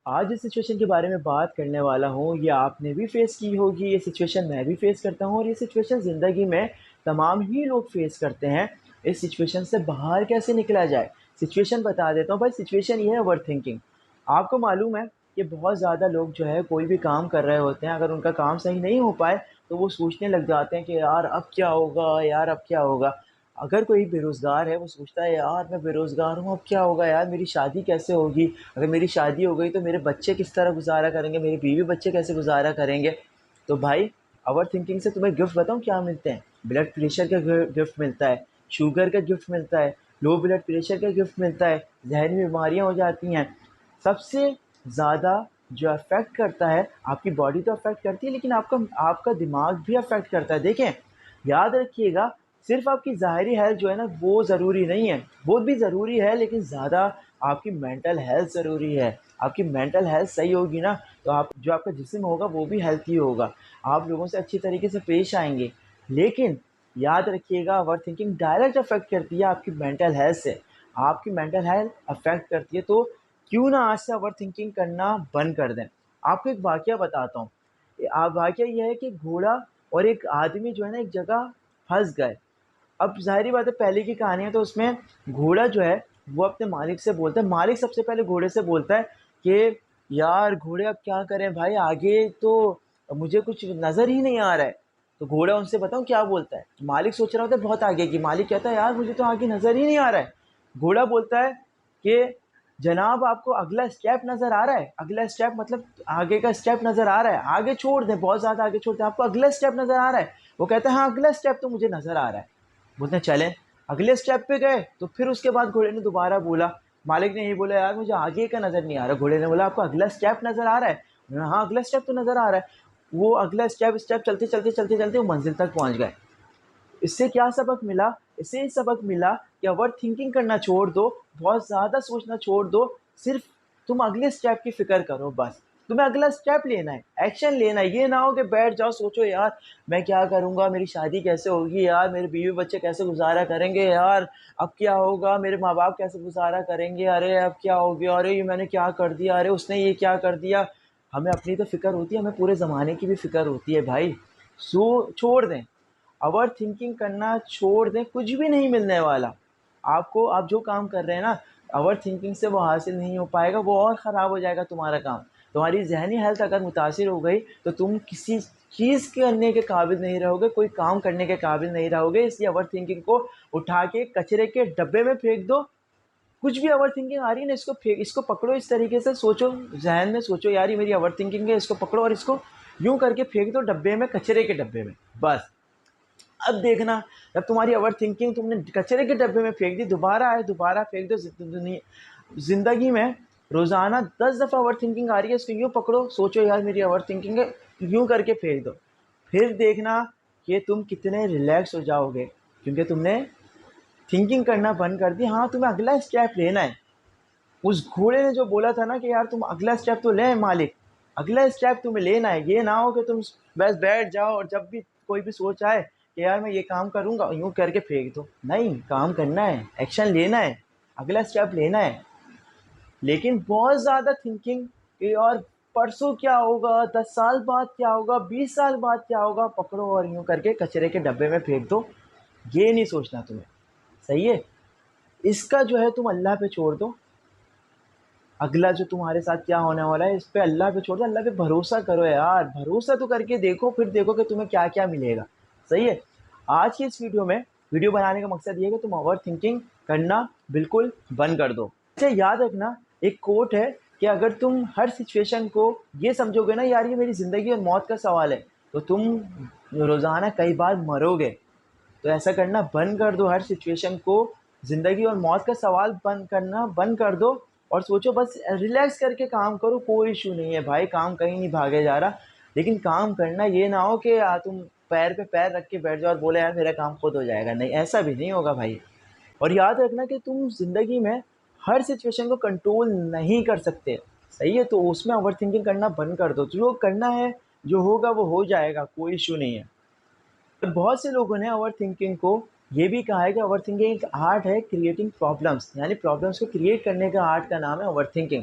آج جس سچویشن کے بارے میں بات کرنے والا ہوں یہ آپ نے بھی فیس کی ہوگی، یہ سچویشن میں بھی فیس کرتا ہوں اور یہ سچویشن زندگی میں تمام ہی لوگ فیس کرتے ہیں۔ اس سچویشن سے باہر کیسے نکلا جائے؟ سچویشن بتا دیتا ہوں بھائی، سچویشن یہ ہے اوور تھنکنگ۔ آپ کو معلوم ہے کہ بہت زیادہ لوگ جو ہے کوئی بھی کام کر رہے ہوتے ہیں، اگر ان کا کام صحیح نہیں ہو پائے تو وہ سوچنے لگ جاتے ہیں کہ یار اب کیا ہوگا، یار اب کیا ہوگا۔ اگر کوئی بے روزگار ہے وہ سوچتا ہے یار میں بے روزگار ہوں، اب کیا ہوگا، یار میری شادی کیسے ہوگی، اگر میری شادی ہو گئی تو میرے بچے کس طرح گزارا کریں گے، میری بیوی بچے کیسے گزارا کریں گے۔ تو بھائی اوور تھنکنگ سے تمہیں گفٹ بتاؤں کیا ملتے ہیں؟ بلڈ پریشر کا گفٹ ملتا ہے، شوگر کا گفٹ ملتا ہے، لو بلڈ پریشر کا گفٹ ملتا ہے، ذہنی بیماریاں ہو جاتی ہیں۔ سب سے زیادہ جو افیکٹ کرتا ہے، آپ کی باڈی تو افیکٹ کرتی ہے لیکن آپ کا دماغ بھی افیکٹ کرتا ہے۔ دیکھیں، یاد رکھیے گا، صرف آپ کی ظاہری ہیلتھ جو ہے نا وہ ضروری نہیں ہے، وہ بھی ضروری ہے لیکن زیادہ آپ کی مینٹل ہیلتھ ضروری ہے۔ آپ کی مینٹل ہیلتھ صحیح ہوگی نا تو آپ کا جسم ہوگا وہ بھی ہیلتھی ہوگا، آپ لوگوں سے اچھی طریقے سے پیش آئیں گے۔ لیکن یاد رکھیے گا، اوور تھنکنگ ڈائریکٹ افیکٹ کرتی ہے آپ کی مینٹل ہیلتھ سے، آپ کی مینٹل ہیلتھ افیکٹ کرتی ہے۔ تو کیوں نہ آج سے اوور تھنکنگ کرنا بند کر دیں۔ آپ کو ایک واقعہ بتاتا ہوں۔ واقعہ یہ ہے کہ گھوڑا اور ایک آدمی جو ہے نا ایک جگہ پھنس گئے۔ اب ظاہری بات ہے، پہلے کی کہانی ہے تو اس میں گھوڑا جو ہے وہ اپنے مالک سے بولتا ہے، مالک سب سے پہلے گھوڑے سے بولتا ہے کہ یار گھوڑے اب کیا کریں بھائی، آگے تو مجھے کچھ نظر ہی نہیں آ رہا ہے۔ تو گھوڑا ان سے بتاؤں کیا بولتا ہے؟ مالک سوچ رہا ہوتا ہے بہت آگے کی، مالک کہتا ہے یار مجھے تو آگے نظر ہی نہیں آ رہا ہے۔ گھوڑا بولتا ہے کہ جناب آپ کو اگلا اسٹیپ نظر آ رہا ہے؟ اگلا اسٹیپ مطلب آگے کا اسٹیپ نظر آ رہا ہے؟ آگے چھوڑ دیں، بہت زیادہ آگے چھوڑ دیں، آپ کو اگلا اسٹیپ نظر آ رہا ہے؟ وہ کہتا ہے ہاں اگلا اسٹیپ تو مجھے نظر آ رہا ہے۔ بولتے ہیں چلیں اگلے اسٹیپ پہ گئے تو پھر اس کے بعد گھوڑے نے دوبارہ بولا، مالک نے یہی بولا یار مجھے آگے کا نظر نہیں آ رہا۔ گھوڑے نے بولا آپ کو اگلا اسٹیپ نظر آ رہا ہے؟ انہوں نے ہاں اگلا اسٹیپ تو نظر آ رہا ہے۔ وہ اگلا اسٹیپ چلتے چلتے چلتے چلتے وہ منزل تک پہنچ گئے۔ اس سے کیا سبق ملا؟ اس سے سبق ملا کہ اوور تھنکنگ کرنا چھوڑ دو، بہت زیادہ سوچنا چھوڑ دو، صرف تم اگلے اسٹیپ کی فکر کرو بس۔ تمہیں اگلا اسٹیپ لینا ہے، ایکشن لینا ہے، یہ نہ ہو کہ بیٹھ جاؤ سوچو یار میں کیا کروں گا، میری شادی کیسے ہوگی، یار میرے بیوی بچے کیسے گزارا کریں گے، یار اب کیا ہوگا، میرے ماں باپ کیسے گزارا کریں گے، ارے اب کیا ہو گیا، ارے یہ میں نے کیا کر دیا، ارے اس نے یہ کیا کر دیا۔ ہمیں اپنی تو فکر ہوتی ہے، ہمیں پورے زمانے کی بھی فکر ہوتی ہے بھائی۔ چھوڑ دیں، اوور تھنکنگ کرنا چھوڑ دیں، کچھ بھی نہیں ملنے والا آپ کو۔ آپ جو کام کر رہے ہیں نا اوور تھنکنگ سے وہ حاصل نہیں ہو پائے گا، وہ اور خراب ہو جائے گا تمہارا کام۔ تمہاری ذہنی ہیلتھ اگر متاثر ہو گئی تو تم کسی چیز کرنے کے قابل نہیں رہو گے، کوئی کام کرنے کے قابل نہیں رہو گے۔ اس لیے اوور تھنکنگ کو اٹھا کے کچرے کے ڈبے میں پھینک دو۔ کچھ بھی اوور تھنکنگ آ رہی ہے نا اس کو پکڑو، اس طریقے سے سوچو، ذہن میں سوچو یار یہ میری اوور تھنکنگ ہے، اس کو پکڑو اور اس کو یوں کر کے پھینک دو ڈبے میں، کچرے کے ڈبے میں بس۔ اب دیکھنا جب تمہاری اوور تھنکنگ تم نے کچرے کے ڈبے میں پھینک دی، دوبارہ آئے دوبارہ پھینک دو۔ زندگی میں روزانہ 10 دفعہ اوور تھنکنگ آ رہی ہے، اس کو یوں پکڑو، سوچو یار میری اوور تھنکنگ ہے، یوں کر کے پھینک دو۔ پھر دیکھنا کہ تم کتنے ریلیکس ہو جاؤ گے، کیونکہ تم نے تھنکنگ کرنا بند کر دی۔ ہاں تمہیں اگلا اسٹیپ لینا ہے۔ اس گھوڑے نے جو بولا تھا نا کہ یار تم اگلا اسٹیپ تو لیں مالک، اگلا اسٹیپ تمہیں لینا ہے، یہ نہ ہو کہ تم بس بیٹھ جاؤ اور جب بھی کوئی بھی سوچ آئے کہ یار میں یہ کام کروں گا یوں کر کے پھینک دو۔ نہیں، کام کرنا ہے، ایکشن لینا ہے، اگلا اسٹیپ لینا ہے۔ لیکن بہت زیادہ تھنکنگ کہ اور پرسوں کیا ہوگا، 10 سال بعد کیا ہوگا، 20 سال بعد کیا ہوگا، پکڑو اور یوں کر کے کچرے کے ڈبے میں پھینک دو۔ یہ نہیں سوچنا تمہیں، صحیح ہے؟ اس کا جو ہے تم اللہ پہ چھوڑ دو، اگلا جو تمہارے ساتھ کیا ہونے والا ہے اس پہ اللہ پہ چھوڑ دو، اللہ پہ بھروسہ کرو یار، بھروسہ تو کر کے دیکھو، پھر دیکھو کہ تمہیں کیا کیا ملے گا، صحیح ہے؟ آج کی اس ویڈیو بنانے کا مقصد یہ ہے کہ تم اوور تھنکنگ کرنا بالکل بند کر دو۔ اچھا یاد رکھنا، ایک کوٹ ہے کہ اگر تم ہر سچویشن کو یہ سمجھو گے نا یار یہ میری زندگی اور موت کا سوال ہے، تو تم روزانہ کئی بار مرو گے۔ تو ایسا کرنا بند کر دو، ہر سچویشن کو زندگی اور موت کا سوال کرنا بند کر دو اور سوچو بس ریلیکس کر کے کام کرو، کوئی ایشو نہیں ہے بھائی، کام کہیں نہیں بھاگے جا رہا۔ لیکن کام کرنا یہ نہ ہو کہ تم پیر پہ پیر رکھ کے بیٹھ جاؤ اور بولے یار میرا کام خود ہو جائے گا، نہیں ایسا بھی نہیں ہوگا بھائی۔ اور یاد رکھنا کہ تم زندگی میں ہر سچویشن کو کنٹرول نہیں کر سکتے، صحیح ہے؟ تو اس میں اوور تھنکنگ کرنا بند کر دو، جو کرنا ہے جو ہوگا وہ ہو جائے گا، کوئی ایشو نہیں ہے۔ اور بہت سے لوگوں نے اوور تھنکنگ کو یہ بھی کہا ہے کہ اوور تھنکنگ ایک آرٹ ہے کریٹنگ پرابلمس، یعنی پرابلمس کو کریٹ کرنے کا آرٹ کا نام ہے اوور تھنکنگ۔